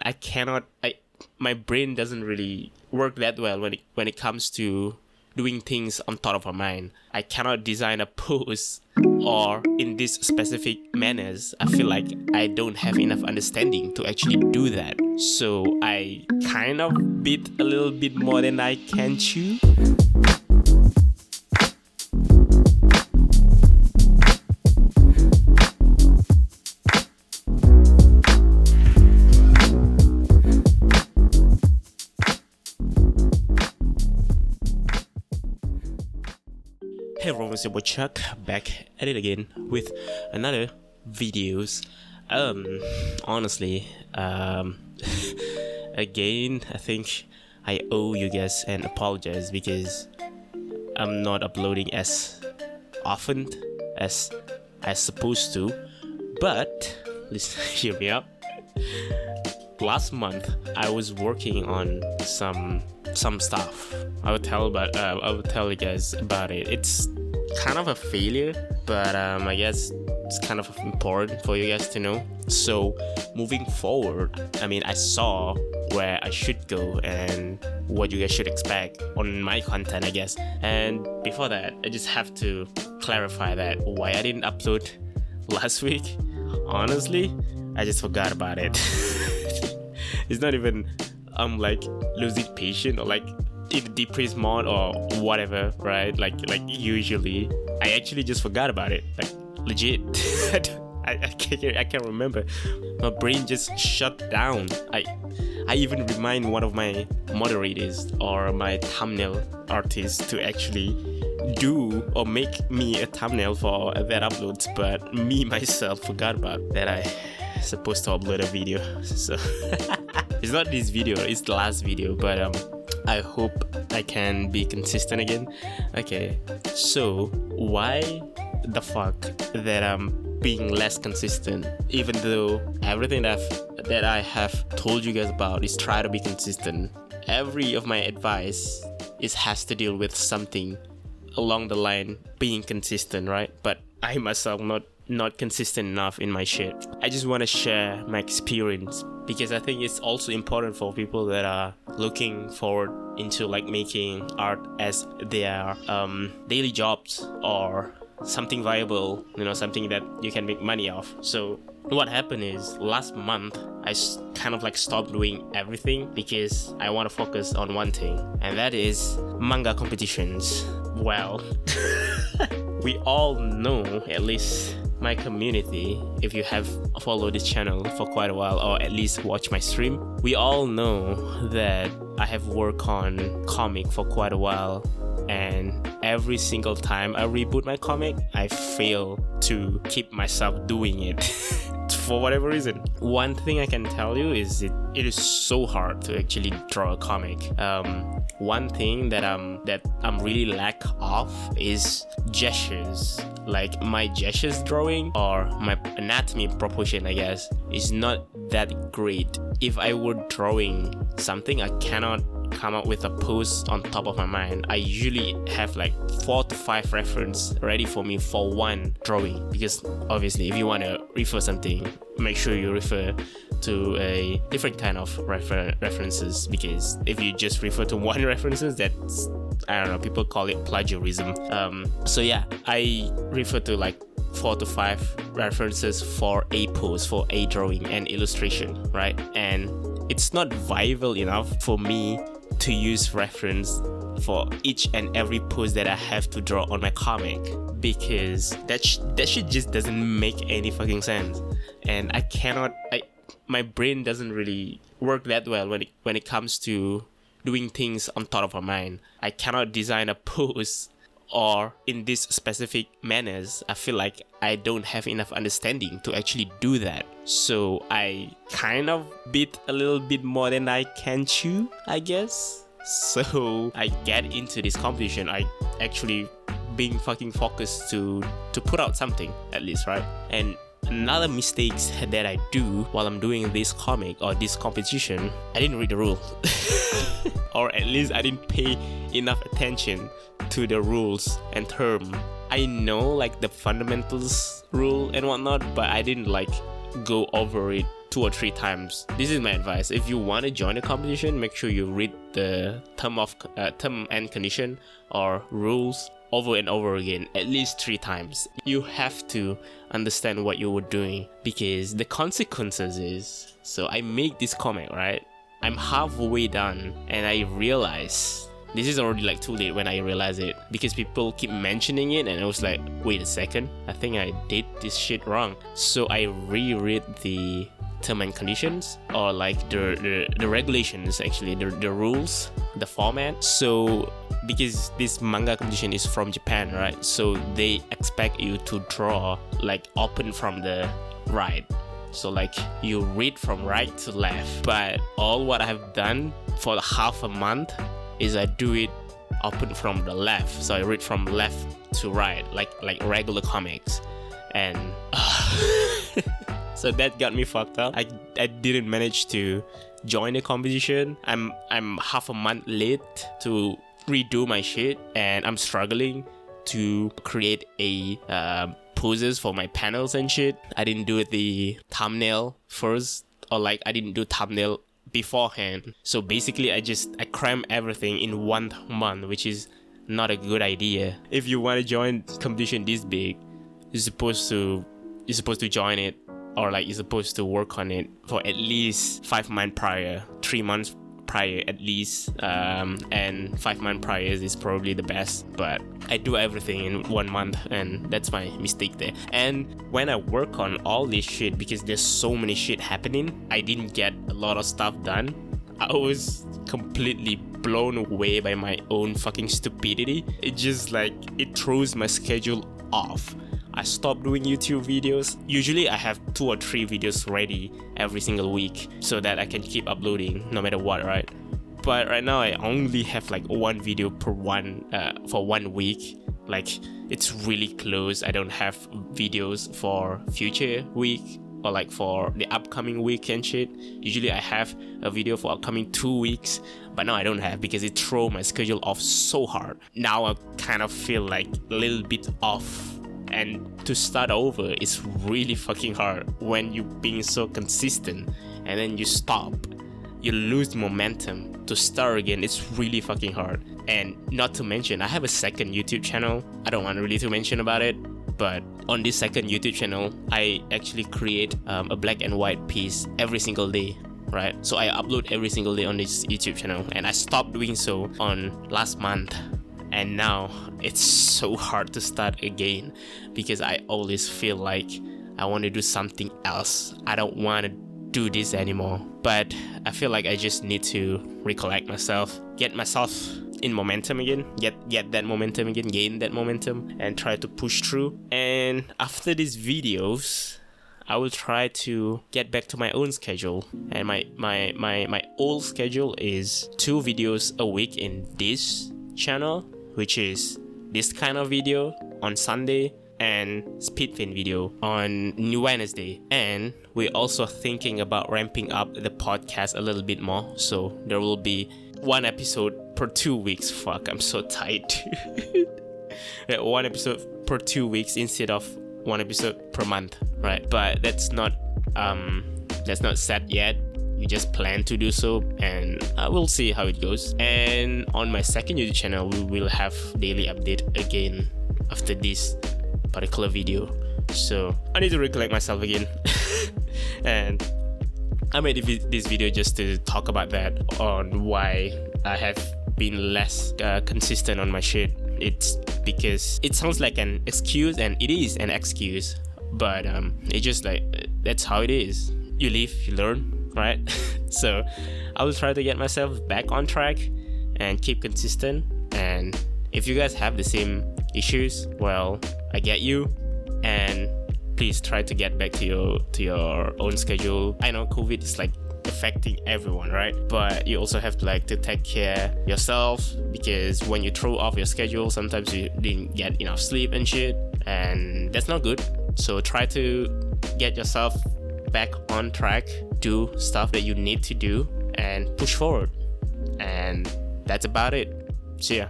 I cannot. My brain doesn't really work that well when it comes to doing things on top of our mind. I cannot design a pose or in these specific manners. I feel like I don't have enough understanding to actually do that. So I kind of bit a little bit more than I can chew. Hey everyone, it's your boy Chuck, back at it again with another videos. Honestly, again, I think I owe you guys an apologize because I'm not uploading as often as I supposed to. But listen, hear me out. Last month, I was working on some stuff. I will tell you guys about it. It's kind of a failure, but I guess it's kind of important for you guys to know. So moving forward, I saw where I should go and what you guys should expect on my content, I guess. And before that, I just have to clarify that why I didn't upload last week. Honestly, I just forgot about it. It's not even I'm like losing patience or like in a depressed mode or whatever, right? Like usually I actually just forgot about it, like legit. I can't remember. My brain just shut down. I even remind one of my moderators or my thumbnail artists to actually do or make me a thumbnail for that uploads, but me myself forgot about that. I supposed to upload a video, so it's not this video, it's the last video, but I hope I can be consistent again. Okay, so why the fuck that I'm being less consistent, even though everything that I have told you guys about is try to be consistent. Every of my advice has to deal with something along the line being consistent, right? But I myself not consistent enough in my shit. I just want to share my experience because I think it's also important for people that are looking forward into like making art as their daily jobs or something viable, something that you can make money off. So what happened is last month I kind of like stopped doing everything because I want to focus on one thing, and that is manga competitions. Well, we all know, at least my community, if you have followed this channel for quite a while or at least watch my stream, we all know that I have worked on comic for quite a while, and every single time I reboot my comic, I fail to keep myself doing it for whatever reason. One thing I can tell you is it is so hard to actually draw a comic. One thing that I'm really lack of is gestures. Like my gestures drawing or my anatomy proportion, I guess, is not that great. If I were drawing something, I cannot come up with a pose on top of my mind. I usually have like 4 to 5 reference ready for me for one drawing, because obviously if you want to refer something, make sure you refer to a different kind of references, because if you just refer to one references, that's, I don't know, people call it plagiarism. So yeah, I refer to like 4 to 5 references for a pose, for a drawing and illustration, right? And it's not viable enough for me to use reference for each and every pose that I have to draw on my comic, because that shit just doesn't make any fucking sense. And my brain doesn't really work that well when it comes to doing things on top of our mind. I cannot design a pose or in these specific manners. I feel like I don't have enough understanding to actually do that. So I kind of bit a little bit more than I can chew, I guess. So I get into this competition, I actually being fucking focused to put out something at least, right? And another mistakes that I do while I'm doing this comic or this competition, I didn't read the rule. Or at least I didn't pay enough attention to the rules and term. I know like the fundamentals rule and whatnot, but I didn't like go over it 2 or 3 times. This is my advice. If you want to join a competition, make sure you read the term and condition or rules over and over again, at least 3 times. You have to understand what you were doing, because the consequences is, so I make this comment, right? I'm halfway done and I realize this is already like too late when I realize it, because people keep mentioning it and I was like, wait a second, I think I did this shit wrong. So I reread the term and conditions, or like the regulations, actually the rules, the format. So because this manga competition is from Japan, right? So they expect you to draw like open from the right. So like you read from right to left. But all what I have done for half a month is I do it open from the left. So I read from left to right, like regular comics. And so that got me fucked up. I didn't manage to join the competition. I'm half a month late to redo my shit, and I'm struggling to create a poses for my panels and shit. I didn't do the thumbnail first, or like I didn't do thumbnail beforehand. So basically I cram everything in 1 month, which is not a good idea. If you want to join competition this big, you're supposed to join it, or like you're supposed to work on it for at least 5 months prior, 3 months prior at least, and 5 months prior is probably the best. But I do everything in 1 month, and that's my mistake there. And when I work on all this shit, because there's so many shit happening, I didn't get a lot of stuff done. I was completely blown away by my own fucking stupidity. It just like, it throws my schedule off. I stopped doing YouTube videos. Usually I have 2 or 3 videos ready every single week so that I can keep uploading no matter what, right? But right now I only have like 1 video for 1 week. Like, it's really close. I don't have videos for future week, or like for the upcoming week and shit. Usually I have a video for upcoming 2 weeks, but now I don't have, because it throw my schedule off so hard. Now I kind of feel like a little bit off. And to start over is really fucking hard when you're being so consistent and then you stop. You lose momentum. To start again, it's really fucking hard. And not to mention, I have a second YouTube channel. I don't want really to mention about it, but on this second YouTube channel, I actually create a black and white piece every single day, right? So I upload every single day on this YouTube channel, and I stopped doing so on last month. And now it's so hard to start again, because I always feel like I want to do something else. I don't want to do this anymore. But I feel like I just need to recollect myself, get myself in momentum again, get that momentum again, gain that momentum, and try to push through. And after these videos, I will try to get back to my own schedule. And my old schedule is 2 videos a week in this channel, which is this kind of video on Sunday and speedfin video on Wednesday. And we're also thinking about ramping up the podcast a little bit more, so there will be 1 episode per 2 weeks. Fuck, I'm so tight. 1 episode per 2 weeks instead of 1 episode per month, right? But that's not set yet. We just plan to do so, and we'll see how it goes. And on my second YouTube channel, we will have daily update again after this particular video. So I need to recollect myself again. And I made this video just to talk about that, on why I have been less consistent on my shit. It's because it sounds like an excuse, and it is an excuse, but it's just like, that's how it is. You live, you learn, right? So I will try to get myself back on track and keep consistent. And if you guys have the same issues, well, I get you, and please try to get back to your own schedule. I know COVID is like affecting everyone, right? But you also have to like to take care yourself, because when you throw off your schedule, sometimes you didn't get enough sleep and shit, and that's not good. So try to get yourself back on track, do stuff that you need to do, and push forward. And that's about it. See ya.